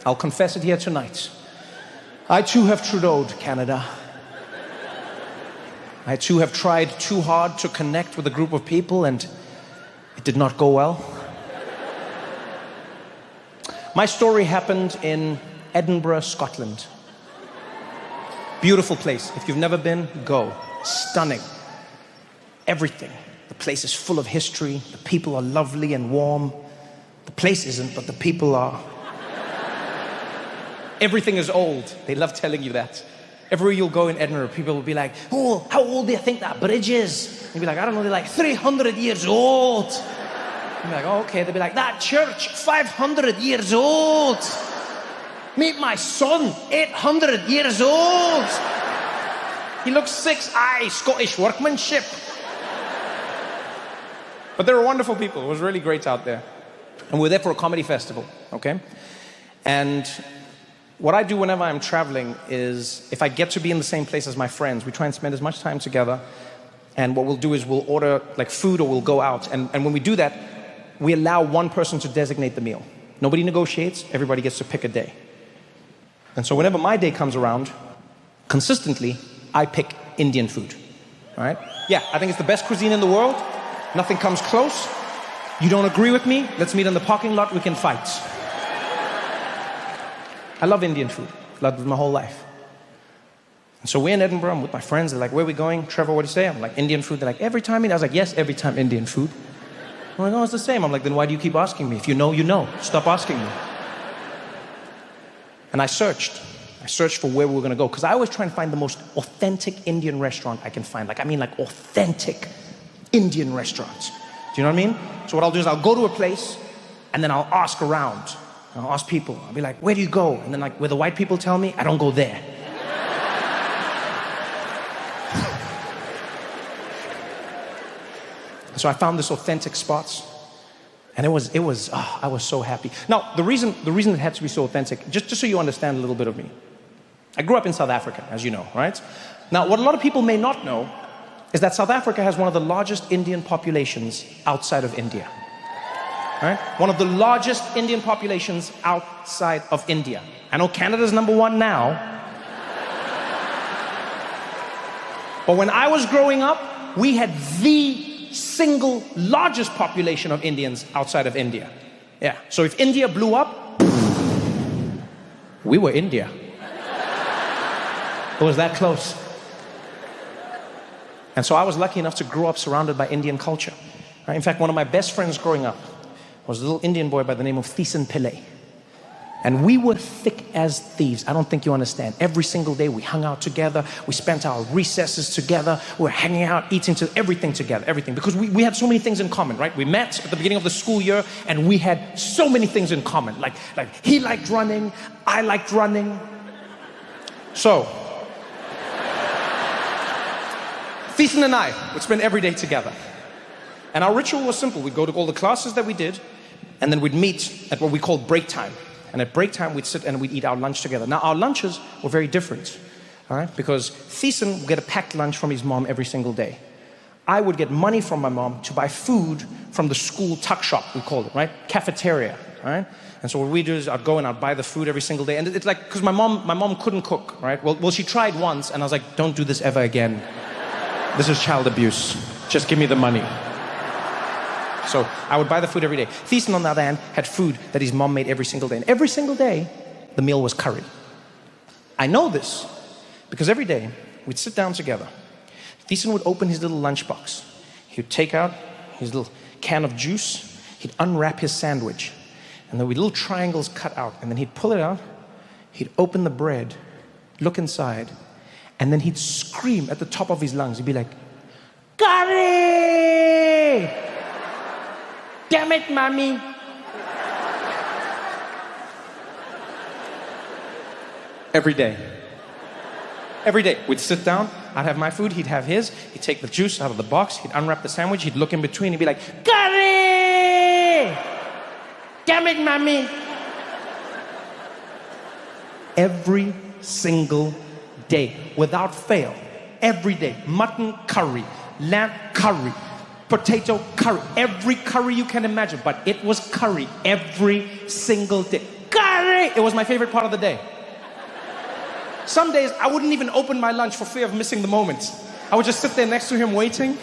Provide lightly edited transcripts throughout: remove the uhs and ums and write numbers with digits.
I'll confess it here tonight. I too have Trudeau'd Canada. I too have tried too hard to connect with a group of people, and it did not go well. My story happened in Edinburgh, Scotland. Beautiful place. If you've never been, go. Stunning. Everything. The place is full of history. The people are lovely and warm. The place isn't, but the people are. Everything is old. They love telling you that. Everywhere you'll go in Edinburgh, people will be like, oh, how old do you think that bridge is? You'll be like, I don't know, they're like 300 years old. You'll be like, oh, okay. They'll be like, that church, 500 years old. Meet my son, 800 years old. He looks 6, Scottish workmanship. But they were wonderful people. It was really great out there. And we were there for a comedy festival, okay? And what I do whenever I'm traveling is, if I get to be in the same place as my friends, we try and spend as much time together. And what we'll do is we'll order like food or we'll go out. And when we do that, we allow one person to designate the meal. Nobody negotiates, everybody gets to pick a day. And so whenever my day comes around, consistently, I pick Indian food, all right? Yeah, I think it's the best cuisine in the world. Nothing comes close. You don't agree with me? Let's meet in the parking lot, we can fight. I love Indian food. Loved it my whole life. And so we're in Edinburgh, I'm with my friends, they're like, where are we going? Trevor, what do you say? I'm like, Indian food. They're like, every time? I was like, yes, every time Indian food. I'm like, no, it's the same. I'm like, then why do you keep asking me? If you know, you know. Stop asking me. And I searched for where we were gonna go, because I always try and find the most authentic Indian restaurant I can find. Like authentic Indian restaurants. Do you know what I mean? So what I'll do is I'll go to a place, and then I'll ask around. I'll ask people. I'll be like, where do you go? And then like, where the white people tell me, I don't go there. So I found this authentic spots, and I was so happy. Now, the reason it had to be so authentic, just so you understand a little bit of me. I grew up in South Africa, as you know, right? Now, what a lot of people may not know is that South Africa has one of the largest Indian populations outside of India. Right? One of the largest Indian populations outside of India. I know Canada's #1 now. But when I was growing up, we had the single largest population of Indians outside of India. Yeah. So if India blew up, we were India. It was that close. And so I was lucky enough to grow up surrounded by Indian culture. Right? In fact, one of my best friends growing up was a little Indian boy by the name of Thiessen Pillay. And we were thick as thieves. I don't think you understand. Every single day we hung out together. We spent our recesses together. We were hanging out, eating everything together, everything. Because we had so many things in common, right? We met at the beginning of the school year and we had so many things in common. Like he liked running, I liked running. So, Thiessen and I would spend every day together. And our ritual was simple. We'd go to all the classes that we did, and then we'd meet at what we called break time. And at break time, we'd sit and we'd eat our lunch together. Now, our lunches were very different, all right? Because Thiessen would get a packed lunch from his mom every single day. I would get money from my mom to buy food from the school tuck shop, we called it, right? Cafeteria, all right? And so what we do is I'd go and I'd buy the food every single day. And it's like, because my mom couldn't cook, right? Well, she tried once, and I was like, don't do this ever again. This is child abuse. Just give me the money. So I would buy the food every day. Thiessen, on the other hand, had food that his mom made every single day. And every single day, the meal was curry. I know this because every day, we'd sit down together. Thiessen would open his little lunchbox. He would take out his little can of juice. He'd unwrap his sandwich. And there would be little triangles cut out. And then he'd pull it out. He'd open the bread, look inside, and then he'd scream at the top of his lungs. He'd be like, curry! Damn it, mommy. Every day. Every day. We'd sit down, I'd have my food, he'd have his, he'd take the juice out of the box, he'd unwrap the sandwich, he'd look in between, he'd be like, curry! Damn it, mommy. Every single day, without fail, every day, mutton curry, lamb curry, potato curry, every curry you can imagine, but it was curry every single day. Curry! curry! It was my favorite part of the day. Some days, I wouldn't even open my lunch for fear of missing the moment. I would just sit there next to him waiting,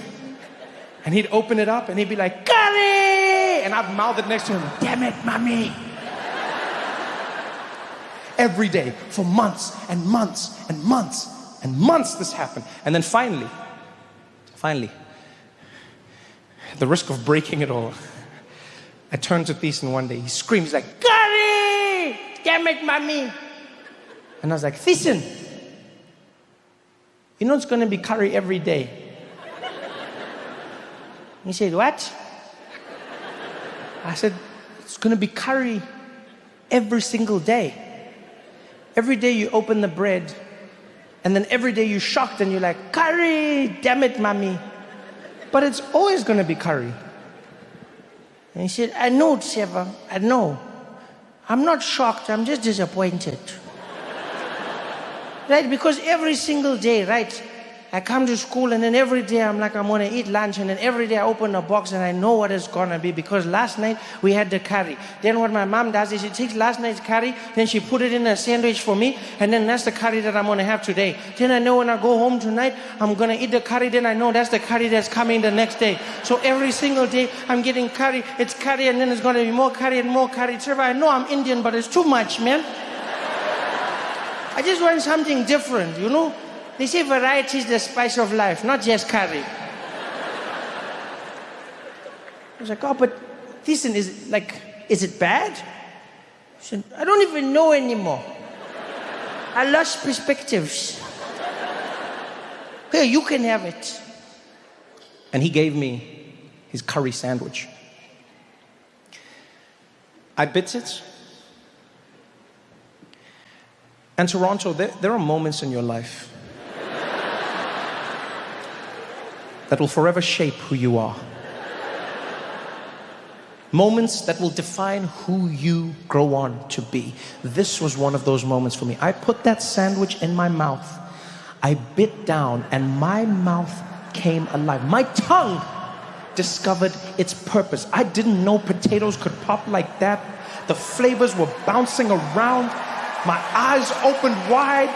and he'd open it up, and he'd be like, curry! And I'd mouth it next to him, damn it, mommy. Every day, for months, and months, and months, and months this happened. And then finally, at the risk of breaking it all, I turned to Thiessen one day, he screams like, curry! Damn it, mommy! And I was like, Thiessen, you know it's gonna be curry every day. He said, what? I said, it's gonna be curry every single day. Every day you open the bread, and then every day you're shocked and you're like, curry, damn it, mommy. But it's always gonna be curry. And he said, I know, Trevor, I know. I'm not shocked, I'm just disappointed. Right, because every single day, right, I come to school and then every day I'm like, I'm gonna eat lunch, and then every day I open a box and I know what it's gonna be, because last night we had the curry. Then what my mom does is she takes last night's curry, then she put it in a sandwich for me, and then that's the curry that I'm gonna have today. Then I know when I go home tonight, I'm gonna eat the curry, then I know that's the curry that's coming the next day. So every single day I'm getting curry, it's curry, and then it's gonna be more curry and more curry. Trevor, I know I'm Indian, but it's too much, man. I just want something different, you know? They say variety is the spice of life, not just curry. I was like, oh, but Thiessen, is it bad? He said, I don't even know anymore. I lost perspectives. Here, you can have it. And he gave me his curry sandwich. I bit it. And Toronto, there are moments in your life that will forever shape who you are. Moments that will define who you grow on to be. This was one of those moments for me. I put that sandwich in my mouth. I bit down and my mouth came alive. My tongue discovered its purpose. I didn't know potatoes could pop like that. The flavors were bouncing around. My eyes opened wide.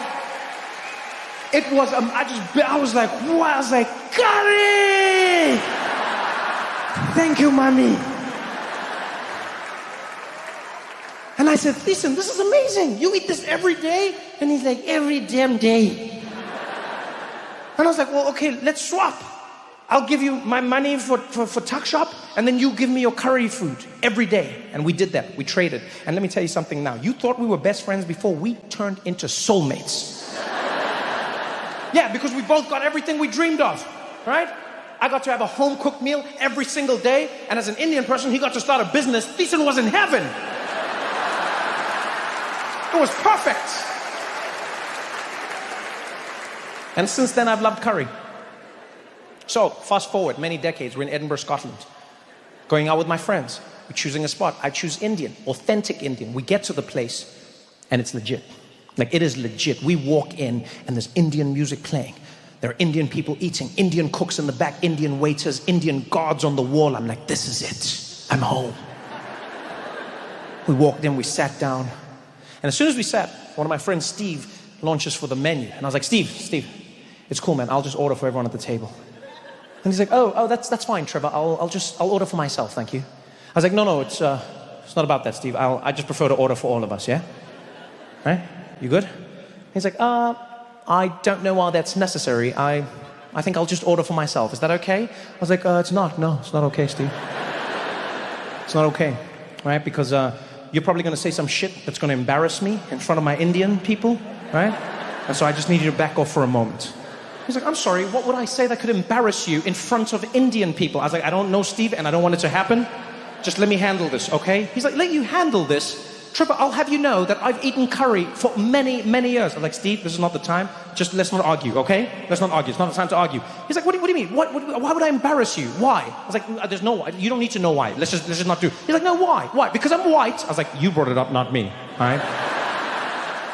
It was, I was like, wow, I was like, curry! Thank you, mommy. And I said, listen, this is amazing. You eat this every day? And he's like, every damn day. And I was like, well, okay, let's swap. I'll give you my money for tuck shop, and then you give me your curry food every day. And we did that. We traded. And let me tell you something now. You thought we were best friends before. We turned into soulmates. Yeah, because we both got everything we dreamed of, right? I got to have a home-cooked meal every single day, and as an Indian person, he got to start a business. Thiessen was in heaven. It was perfect. And since then, I've loved curry. So, fast forward many decades, we're in Edinburgh, Scotland. Going out with my friends. We're choosing a spot. I choose Indian, authentic Indian. We get to the place, and it's legit. Like, it is legit. We walk in, and there's Indian music playing. There are Indian people eating, Indian cooks in the back, Indian waiters, Indian guards on the wall. I'm like, this is it. I'm home. We walked in, we sat down. And as soon as we sat, one of my friends, Steve, launches for the menu. And I was like, Steve, it's cool, man. I'll just order for everyone at the table. And he's like, oh, that's fine, Trevor. I'll order for myself, thank you. I was like, no, it's not about that, Steve. I just prefer to order for all of us, yeah? Right? You good? He's like, I don't know why that's necessary. I think I'll just order for myself. Is that okay? I was like, it's not. No, it's not okay, Steve. It's not okay, right? Because you're probably going to say some shit that's going to embarrass me in front of my Indian people, right? And so I just need you to back off for a moment. He's like, I'm sorry, what would I say that could embarrass you in front of Indian people? I was like, I don't know, Steve, and I don't want it to happen. Just let me handle this, okay? He's like, let you handle this? Trevor, I'll have you know that I've eaten curry for many, many years. I was like, Steve, this is not the time. Just let's not argue, okay? Let's not argue. It's not the time to argue. He's like, what do you mean? Why would I embarrass you? Why? I was like, there's no, you don't need to know why. Let's just not do. He's like, no, why? Why? Because I'm white. I was like, you brought it up, not me, all right?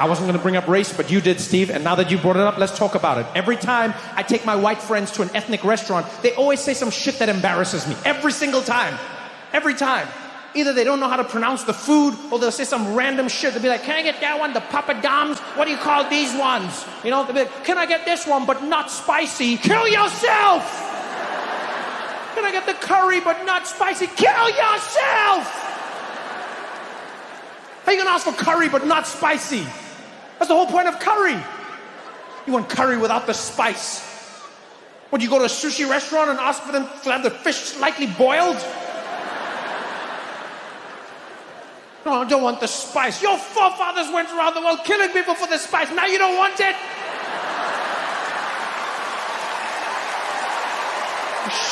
I wasn't going to bring up race, but you did, Steve, and now that you brought it up, let's talk about it. Every time I take my white friends to an ethnic restaurant, they always say some shit that embarrasses me. Every single time. Every time. Either they don't know how to pronounce the food, or they'll say some random shit. They'll be like, can I get that one, the papadums? What do you call these ones? You know, they'll be like, can I get this one, but not spicy? Kill yourself! Can I get the curry, but not spicy? Kill yourself! How are you gonna ask for curry, but not spicy? That's the whole point of curry. You want curry without the spice. Would you go to a sushi restaurant and ask for them to have the fish slightly boiled? No, I don't want the spice. Your forefathers went around the world killing people for the spice. Now you don't want it?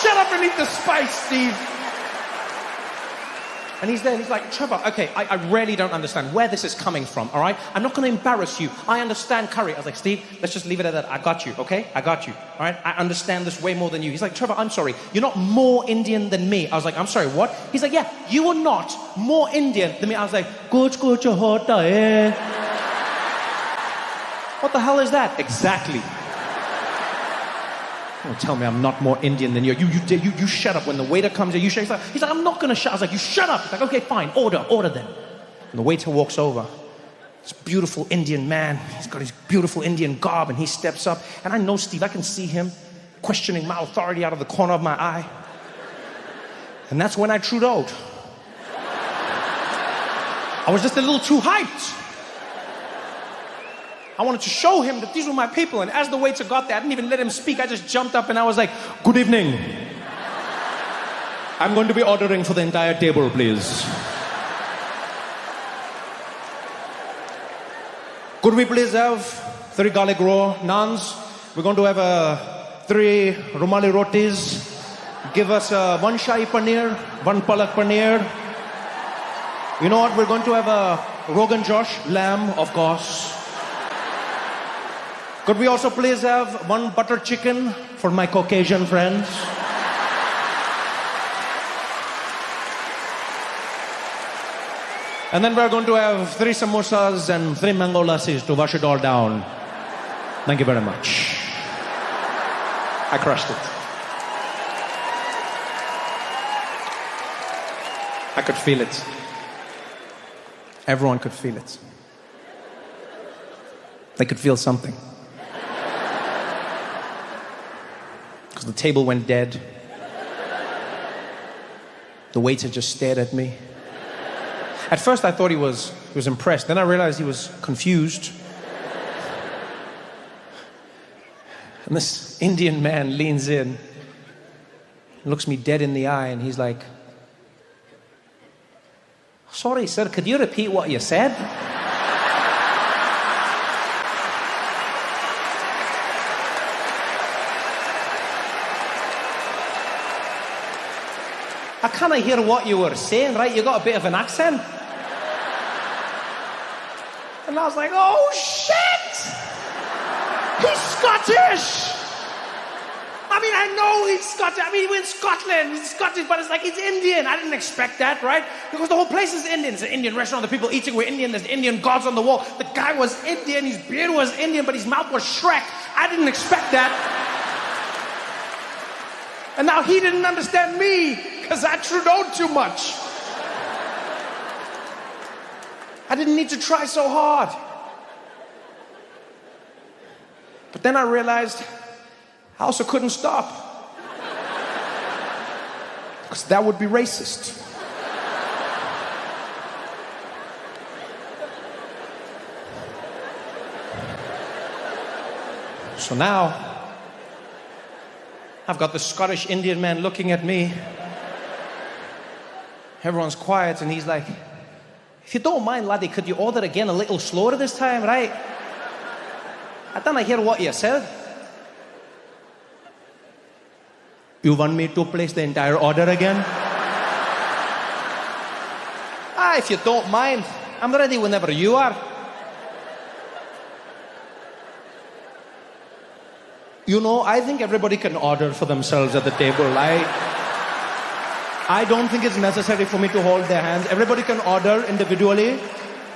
Shut up and eat the spice, Steve. And he's there and he's like, Trevor, okay, I really don't understand where this is coming from, all right? I'm not going to embarrass you. I understand curry. I was like, Steve, let's just leave it at that. I got you, okay? I got you, all right? I understand this way more than you. He's like, Trevor, I'm sorry. You're not more Indian than me. I was like, I'm sorry, what? He's like, yeah, you are not more Indian than me. I was like, what the hell is that? Exactly. Don't tell me I'm not more Indian than you. You shut up. When the waiter comes in, you shut up. He's like, I'm not going to shut. I was like, you shut up. He's like, okay, fine. Order then. And the waiter walks over. This beautiful Indian man. He's got his beautiful Indian garb, and he steps up. And I know Steve. I can see him questioning my authority out of the corner of my eye. And that's when I trudeaued. I was just a little too hyped. I wanted to show him that these were my people, and as the waiter got there, I didn't even let him speak. I just jumped up and I was like, good evening. I'm going to be ordering for the entire table, please. Could we please have 3 garlic raw naans? We're going to have 3 rumali rotis. Give us 1 shahi paneer, 1 palak paneer. You know what? We're going to have a Rogan Josh lamb, of course. Could we also please have 1 butter chicken for my Caucasian friends? And then we're going to have 3 samosas and 3 mango lassis to wash it all down. Thank you very much. I crushed it. I could feel it. Everyone could feel it. They could feel something. Because the table went dead. The waiter just stared at me. At first I thought he was impressed. Then I realized he was confused. And this Indian man leans in, looks me dead in the eye, and he's like, sorry sir, could you repeat what you said? I can't hear what you were saying, right? You got a bit of an accent. And I was like, oh shit! He's Scottish! I mean, I know he's Scottish. I mean, we're in Scotland. He's Scottish, but it's like he's Indian. I didn't expect that, right? Because the whole place is Indian. It's an Indian restaurant. The people eating were Indian. There's Indian gods on the wall. The guy was Indian. His beard was Indian, but his mouth was Shrek. I didn't expect that. And now he didn't understand me because I trudeaued too much. I didn't need to try so hard. But then I realized I also couldn't stop. Because that would be racist. So now, I've got the Scottish Indian man looking at me. Everyone's quiet and he's like, if you don't mind, laddie, could you order again a little slower this time, right? I didn't hear what you said. You want me to place the entire order again? If you don't mind, I'm ready whenever you are. You know, I think everybody can order for themselves at the table. I don't think it's necessary for me to hold their hands. Everybody can order individually,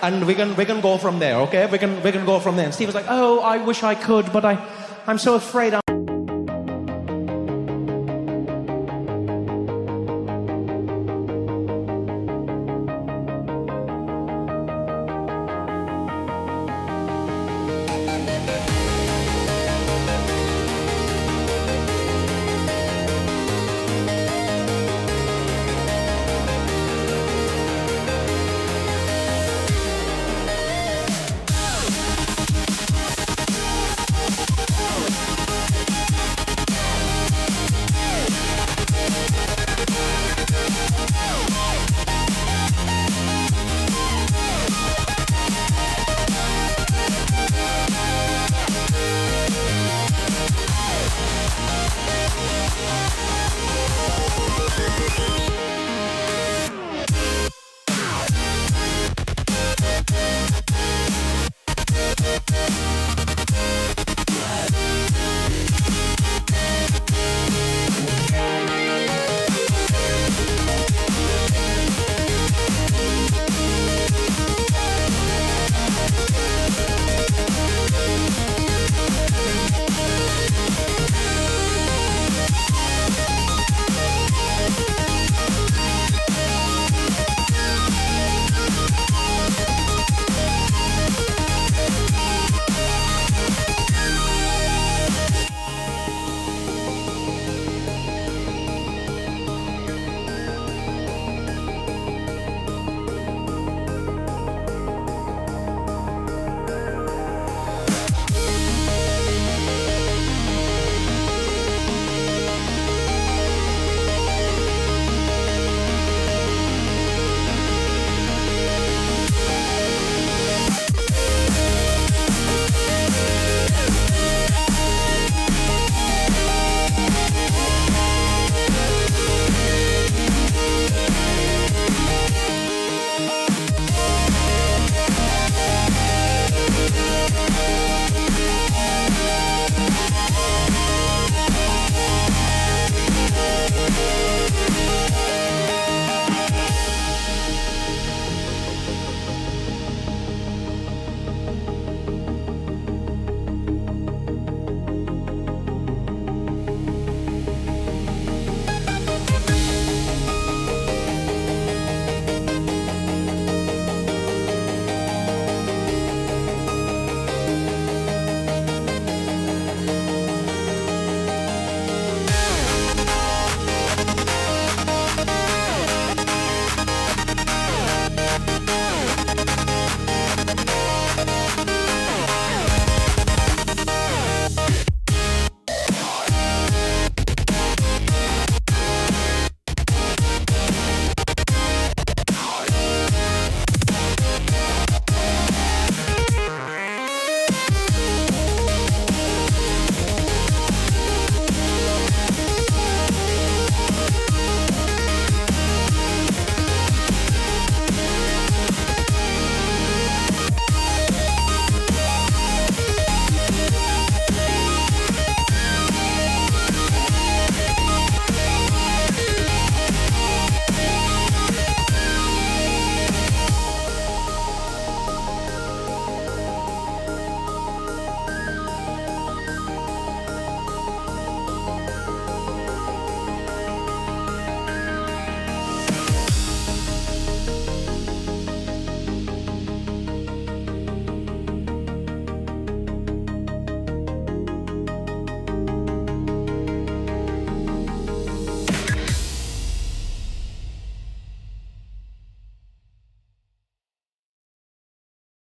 and we can go from there, okay? We can go from there. And Steve was like, oh, I wish I could, but I'm so afraid